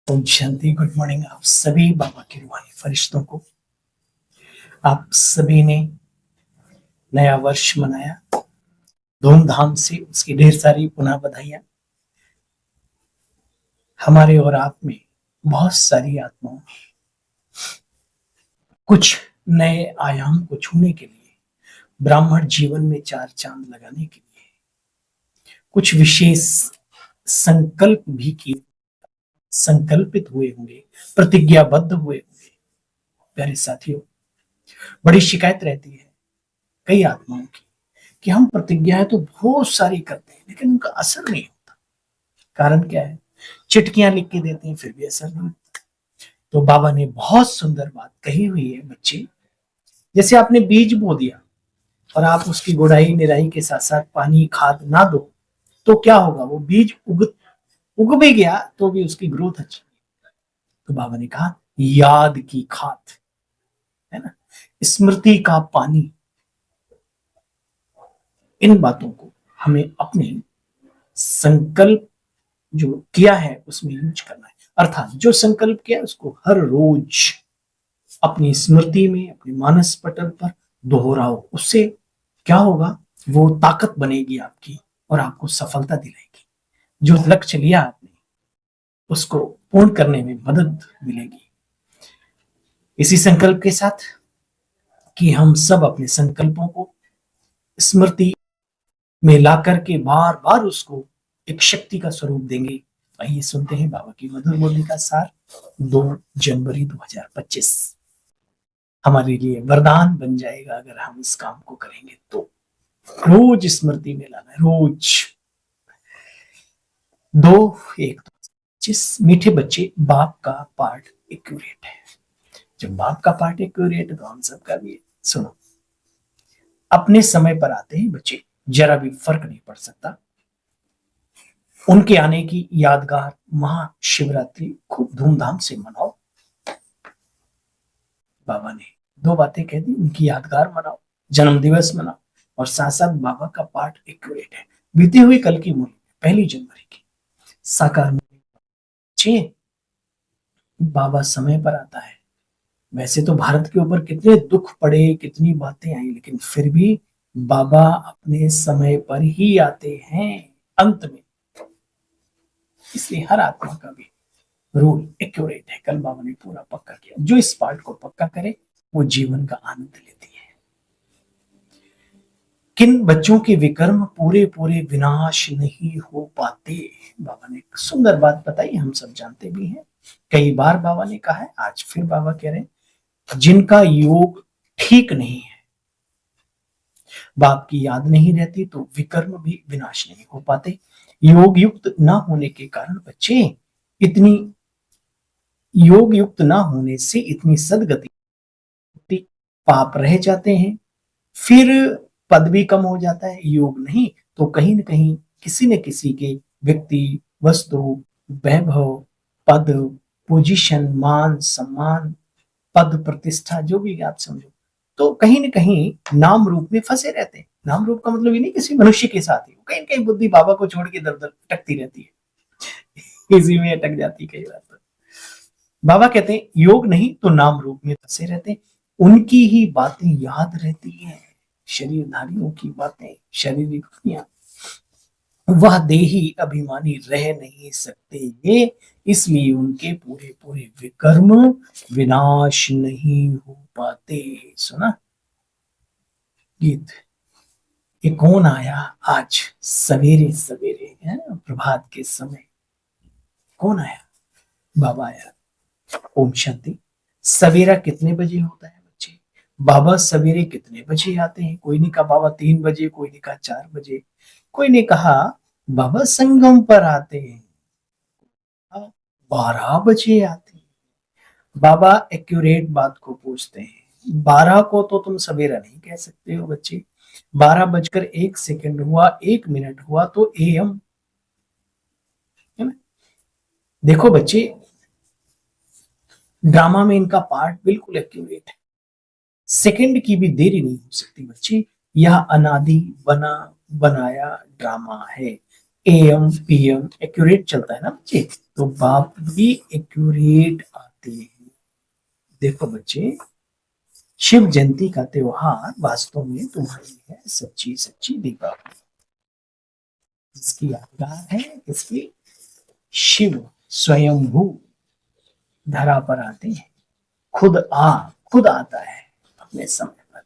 Om Shanti. Good morning आप सभी बाबा के रूहानी फरिश्तों को। आप सभी ने नया वर्ष मनाया धूमधाम से, उसकी ढेर सारी पुनः बधाइयां। हमारे और आप में बहुत सारी आत्माओं कुछ नए आयाम को छूने के लिए, ब्राह्मण जीवन में चार चांद लगाने के लिए कुछ विशेष संकल्प भी किए, संकल्पित हुए होंगे, प्रतिज्ञाबद्ध हुए होंगे। प्यारे साथियों, बड़ी शिकायत रहती है कई आत्माओं की कि हम प्रतिज्ञाएं तो बहुत सारी करते हैं लेकिन उनका असर नहीं होता। कारण क्या है? चिट्ठियां लिख के देते हैं फिर भी असर नहीं होता। तो बाबा ने बहुत सुंदर बात कही हुई है बच्चे। जैसे आपने बीज बो दिया और आप उसकी गुड़ाई निराई के साथ साथ पानी खाद ना दो तो क्या होगा? वो बीज उग भी गया तो भी उसकी ग्रोथ अच्छी। तो बाबा ने कहा याद की खाद, है ना, स्मृति का पानी। इन बातों को हमें अपने संकल्प जो किया है उसमें यूज करना है। अर्थात जो संकल्प किया है उसको हर रोज अपनी स्मृति में, अपने मानस पटल पर दोहराओ। उससे क्या होगा? वो ताकत बनेगी आपकी और आपको सफलता दिलाएगी। जो लक्ष्य लिया आपने उसको पूर्ण करने में मदद मिलेगी। इसी संकल्प के साथ कि हम सब अपने संकल्पों को स्मृति में ला करके बार बार उसको एक शक्ति का स्वरूप देंगे। आइए सुनते हैं बाबा की मधुर बोली का सार। 2 जनवरी 2025 हमारे लिए वरदान बन जाएगा अगर हम इस काम को करेंगे तो। रोज स्मृति में लाना है, रोज। 2/1/25 मीठे बच्चे, बाप का पार्ट एक्यूरेट है। जब बाप का पार्ट एक्यूरेट है तो हम सबका भी है। सुनो, अपने समय पर आते हैं बच्चे, जरा भी फर्क नहीं पड़ सकता। उनके आने की यादगार महाशिवरात्रि खूब धूमधाम से मनाओ। बाबा ने 2 बातें कह दी, उनकी यादगार मनाओ, जन्म दिवस मनाओ और साथ साथ बाबा का पाठ एक्यूरेट है। बीते हुए कल की मुरली 1 जनवरी की साकार बाबा समय पर आता है। वैसे तो भारत के ऊपर कितने दुख पड़े, कितनी बातें आई, लेकिन फिर भी बाबा अपने समय पर ही आते हैं अंत में। इसलिए हर आत्मा का भी रूल एक्यूरेट है। कल बाबा ने पूरा पक्का किया। जो इस पार्ट को पक्का करे वो जीवन का आनंद लेती है। किन बच्चों के विकर्म पूरे पूरे विनाश नहीं हो पाते? बाबा ने सुंदर बात बताई, हम सब जानते भी हैं। कई बार बाबा ने कहा है, आज फिर बाबा कह रहे हैं, जिनका योग ठीक नहीं है, बाप की याद नहीं रहती तो विकर्म भी विनाश नहीं हो पाते। योग युक्त ना होने के कारण बच्चे, इतनी योग युक्त ना होने से इतनी सदगति, पाप रह जाते हैं, फिर पद भी कम हो जाता है। योग नहीं तो कहीं न कहीं किसी न किसी के व्यक्ति, वस्तु, वैभव, पद, पोजीशन, मान सम्मान, पद प्रतिष्ठा, जो भी आप समझो, तो कहीं न कहीं नाम रूप में फंसे रहते हैं। नाम रूप का मतलब ये नहीं किसी मनुष्य के साथ ही, कहीं न कहीं बुद्धि बाबा को छोड़ के इधर-उधर अटकती रहती है। इसी में अटक जाती कई बार तो। बाबा कहते हैं योग नहीं तो नाम रूप में फंसे रहते हैं। उनकी ही बातें याद रहती हैं, शरीरधारियों की बातें, शारीरिक दुनिया। वह देही अभिमानी रह नहीं सकते ये, इसलिए उनके पूरे पूरे विकर्म विनाश नहीं हो पाते। सुना गीत? ये कौन आया आज सवेरे सवेरे, है प्रभात के समय? कौन आया? बाबा आया। ओम शांति। सवेरा कितने बजे होता है बच्चे? बाबा सवेरे कितने बजे आते हैं? कोई ने कहा बाबा 3 बजे, कोई ने कहा 4 बजे, कोई ने कहा बाबा संगम पर आते हैं 12 बजे आते हैं। बाबा एक्यूरेट बात को पूछते हैं। 12 को तो तुम सवेरा नहीं कह सकते हो बच्चे। 12 बजकर 1 सेकंड हुआ, 1 मिनट हुआ तो एएम, है ना? देखो बच्चे, ड्रामा में इनका पार्ट बिल्कुल एक्यूरेट है। सेकंड की भी देरी नहीं हो सकती बच्चे। यह अनादि बना बनाया ड्रामा है। एएम पीएम एक्यूरेट चलता है ना बच्चे। तो बाप भी एक्यूरेट आते हैं। देखो बच्चे, शिव जयंती का त्योहार वास्तव में तुम्हारी है सच्ची सच्ची दीपावली। इसकी यादगार है किसकी? शिव स्वयंभू धरा पर आते हैं, खुद आता है अपने समय पर।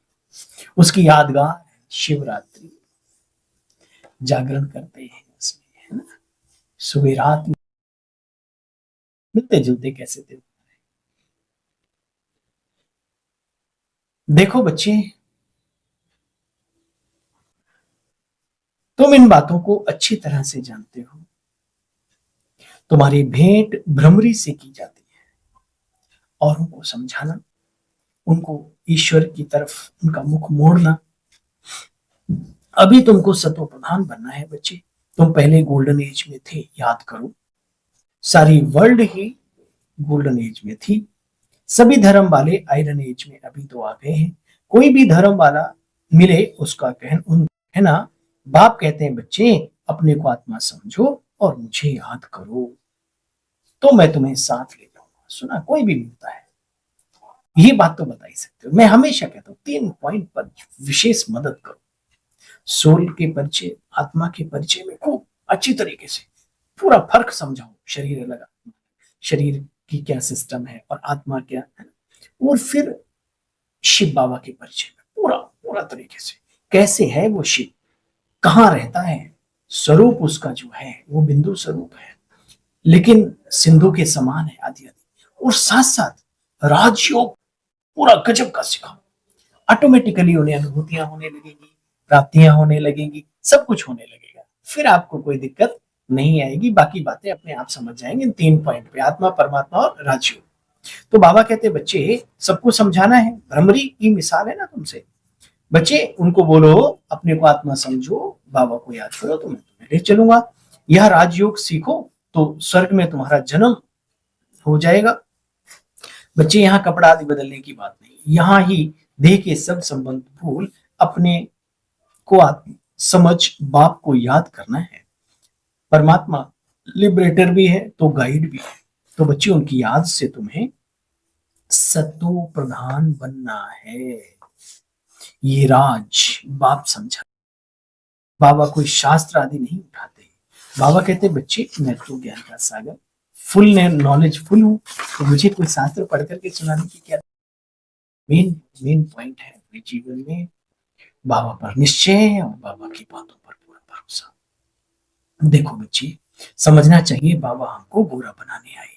उसकी यादगार है शिवरात्रि, जागरण करते हैं उसमें, है ना। सुबह रात मिलते जुलते कैसे थे। देखो बच्चे, तुम इन बातों को अच्छी तरह से जानते हो। तुम्हारी भेंट भ्रमरी से की जाती है, और उनको समझाना, उनको ईश्वर की तरफ उनका मुख मोड़ना। अभी तुमको सत्व प्रधान बनना है बच्चे। तुम पहले गोल्डन एज में थे, याद करो। सारी वर्ल्ड ही गोल्डन एज में थी। सभी धर्म वाले आयरन एज में अभी तो आ गए हैं। कोई भी धर्म वाला मिले, उसका कहना, बाप कहते हैं बच्चे अपने को आत्मा समझो और मुझे याद करो, तो मैं तुम्हें साथ ले जाऊंगा। सुना, कोई भी मिलता है ये बात तो बता ही सकते हो। मैं हमेशा कहता हूँ 3 पॉइंट पर विशेष मदद करो। सोल के परिचय, आत्मा के परिचय में खूब अच्छी तरीके से पूरा फर्क समझाओ। शरीर अलग, शरीर की क्या सिस्टम है और आत्मा क्या है। और फिर शिव बाबा के परिचय में पूरा पूरा तरीके से कैसे है वो शिव, कहाँ रहता है, स्वरूप उसका जो है वो बिंदु स्वरूप है, लेकिन सिंधु के समान है आदि आदि। और साथ साथ राजयोग पूरा गजब का सिखाओ। ऑटोमेटिकली उन्हें अनुभूतियां होने लगेगी, प्राप्तियां होने लगेंगी, सब कुछ होने लगेगा। फिर आपको कोई दिक्कत नहीं आएगी। बाकी बातें अपने आप समझ जाएंगे इन 3 पॉइंट पे, आत्मा, परमात्मा और राजयोग। तो बाबा कहते बच्चे सबको समझाना है। भ्रमरी की मिसाल है ना तुमसे। बच्चे उनको बोलो अपने को आत्मा समझो, बाबा को याद करो, तो मैं तुम्हें ले चलूंगा। यह राजयोग सीखो तो स्वर्ग में तुम्हारा जन्म हो जाएगा। बच्चे यहाँ कपड़ा आदि बदलने की बात नहीं, यहाँ ही देह के सब संबंध भूल अपने को समझ बाप को याद करना है। परमात्मा लिबरेटर भी है तो गाइड भी है। तो बच्चे उनकी याद से तुम्हें सत्व प्रधान बनना है। ये राज बाप समझा। बाबा कोई शास्त्र आदि नहीं उठाते। बाबा कहते बच्चे मैं तो ज्ञान का सागर, फुल नॉलेज फुल हूं, तो मुझे कोई शास्त्र पढ़ करके सुनाने की क्या। मेन मेन पॉइंट है अपने जीवन में बाबा पर निश्चय और बाबा की बातों पर पूरा भरोसा। देखो बच्चे, समझना चाहिए बाबा हमको गोरा बनाने आए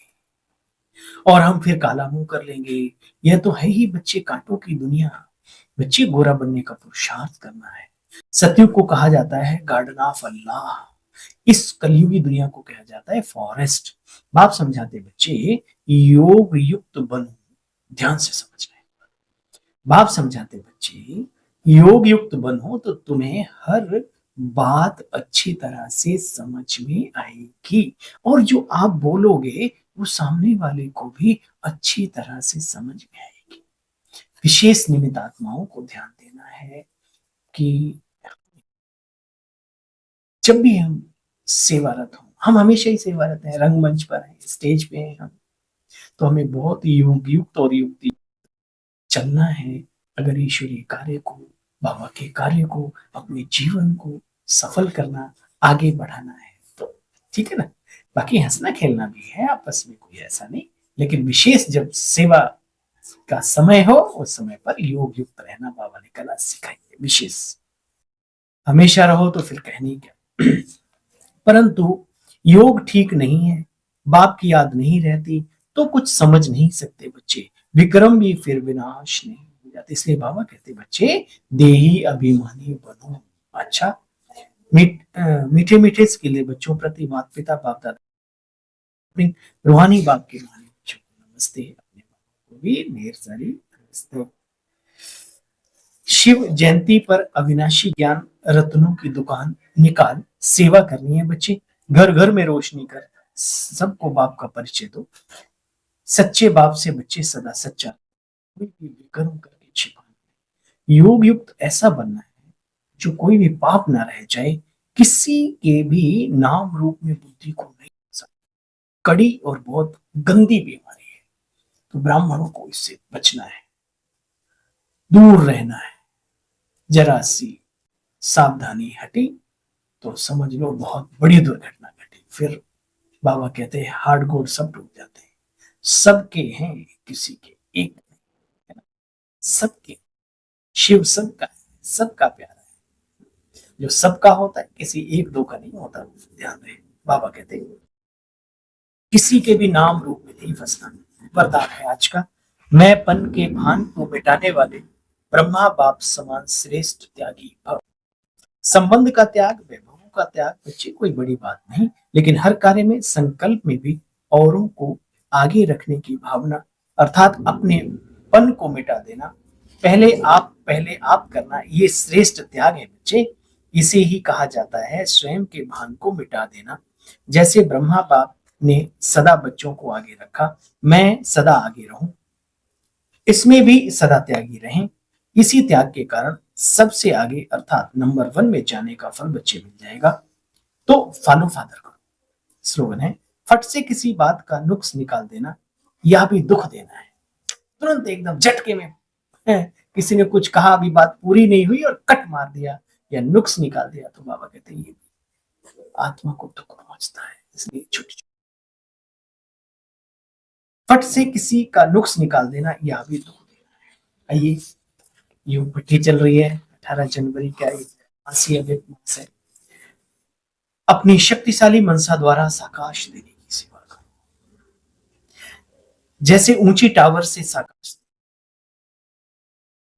और हम फिर काला मुंह कर लेंगे। यह तो है ही बच्चे कांटों की दुनिया। बच्चे गोरा बनने का पुरुषार्थ करना है। सतयुग को कहा जाता है गार्डन ऑफ अल्लाह, इस कलयुगी दुनिया को कहा जाता है फॉरेस्ट। बाप समझाते बच्चे योग युक्त बनो, ध्यान से समझना है। बाप समझाते बच्चे योग युक्त बनो तो तुम्हें हर बात अच्छी तरह से समझ में आएगी, और जो आप बोलोगे वो सामने वाले को भी अच्छी तरह से समझ में आएगी। विशेष निमित्त आत्माओं को ध्यान देना है कि जब भी हम सेवारत हो, हम हमेशा ही सेवारत हैं, रंगमंच पर हैं, स्टेज पे हैं हम, तो हमें बहुत योग युक्त और युक्ति चलना है। अगर ईश्वरीय कार्य को, बाबा के कार्य को, अपने जीवन को सफल करना, आगे बढ़ाना है तो ठीक है ना। बाकी हंसना खेलना भी है आपस में, कोई ऐसा नहीं, लेकिन विशेष जब सेवा का समय हो उस समय पर योग युक्त रहना बाबा ने कला सिखाई है विशेष। हमेशा रहो तो फिर कहने क्या। परंतु योग ठीक नहीं है, बाप की याद नहीं रहती तो कुछ समझ नहीं सकते बच्चे। विक्रम भी फिर विनाश नहीं हो जाते। इसलिए बाबा कहते बच्चे देही अभिमानी बनो। अच्छा, मीठे मीठे के लिए बच्चों प्रति माता पिता बाप दादा अपनी रूहानी बाप के रूहानी बच्चों को नमस्ते, अपने बाप को भी ढेर सारी नमस्ते। शिव जयंती पर अविनाशी ज्ञान रत्नों की दुकान निकाल सेवा करनी है बच्चे। घर घर में रोशनी कर सबको बाप का परिचय दो। सच्चे बाप से बच्चे सदा सच्चा, कोई भी विकर्म करके छिपाना। योग युक्त ऐसा बनना है जो कोई भी पाप ना रह जाए, किसी के भी नाम रूप में बुद्धि को नहीं, कड़ी और बहुत गंदी बीमारी है। तो ब्राह्मणों को इससे बचना है, दूर रहना है। जरा सी सावधानी हटी तो समझ लो बहुत बड़ी दुर्घटना घटी। फिर बाबा कहते हैं हाड़ गोड़ सब टूट जाते हैं। सबके हैं, किसी के एक नहीं, है ना? सबके। शिव सबका है, सबका प्यारा है। जो सबका होता है, किसी एक दो का नहीं होता, ध्यान रहे। बाबा कहते हैं किसी के भी नाम रूप में नहीं फंसना। वरदान है आज का, मैं पन के भान को मिटाने वाले ब्रह्मा बाप समान श्रेष्ठ त्यागी भव। संबंध का त्याग, वैभवों का त्याग बच्चे कोई बड़ी बात नहीं, लेकिन हर कार्य में संकल्प में भी औरों को आगे रखने की भावना, अर्थात अपने पन को मिटा देना, पहले आप करना, ये श्रेष्ठ त्याग है बच्चे। इसे ही कहा जाता है स्वयं के भान को मिटा देना। जैसे ब्रह्मा बाप ने सदा बच्चों को आगे रखा, मैं सदा आगे रहूं, इसमें भी सदा त्यागी रहें। इसी त्याग के कारण सबसे आगे अर्थात नंबर 1 में जाने का फल बच्चे मिल जाएगा। तो फॉलो फादर को स्लोगन है, फट से किसी बात का नुक्स निकाल देना, यह भी दुख देना है। तुरंत एकदम झटके में किसी ने कुछ कहा, अभी बात पूरी नहीं हुई और कट मार दिया या नुक्स निकाल दिया, तो बाबा कहते हैं ये आत्मा को दुख पहुंचता है। इसलिए छोटी फट से किसी का नुक्स निकाल देना, यह भी दुख देना है। आइए, योग भट्टी चल रही है, 18 जनवरी का मासी अव्यक्त मास है। अपनी शक्तिशाली मनसा द्वारा साकाश देने की सेवा करो। जैसे ऊंची टावर से साकाश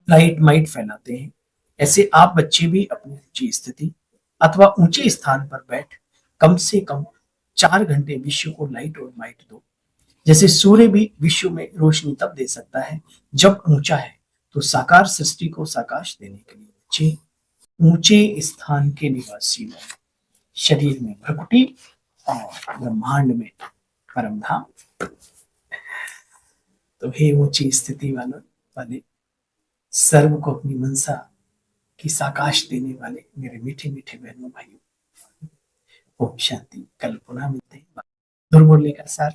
लाइट माइट फैलाते हैं, ऐसे आप बच्चे भी अपनी ऊंची स्थिति अथवा ऊंचे स्थान पर बैठ कम से कम 4 घंटे विश्व को लाइट और माइट दो। जैसे सूर्य भी विश्व में रोशनी तब दे सकता है जब ऊंचा है, तो साकार सृष्टि को साकाश देने के लिए बच्चे ऊंचे स्थान के निवासी हो, शरीर में भ्रकुटी और ब्रह्मांड में परम धाम। तो हे ऊंची स्थिति वाले सर्व को अपनी मनसा की साकाश देने वाले मेरे मीठे मीठे बहनों भाइयों, ओम शांति। कल पुनः मिलते हैं। दुर्मुरली का सार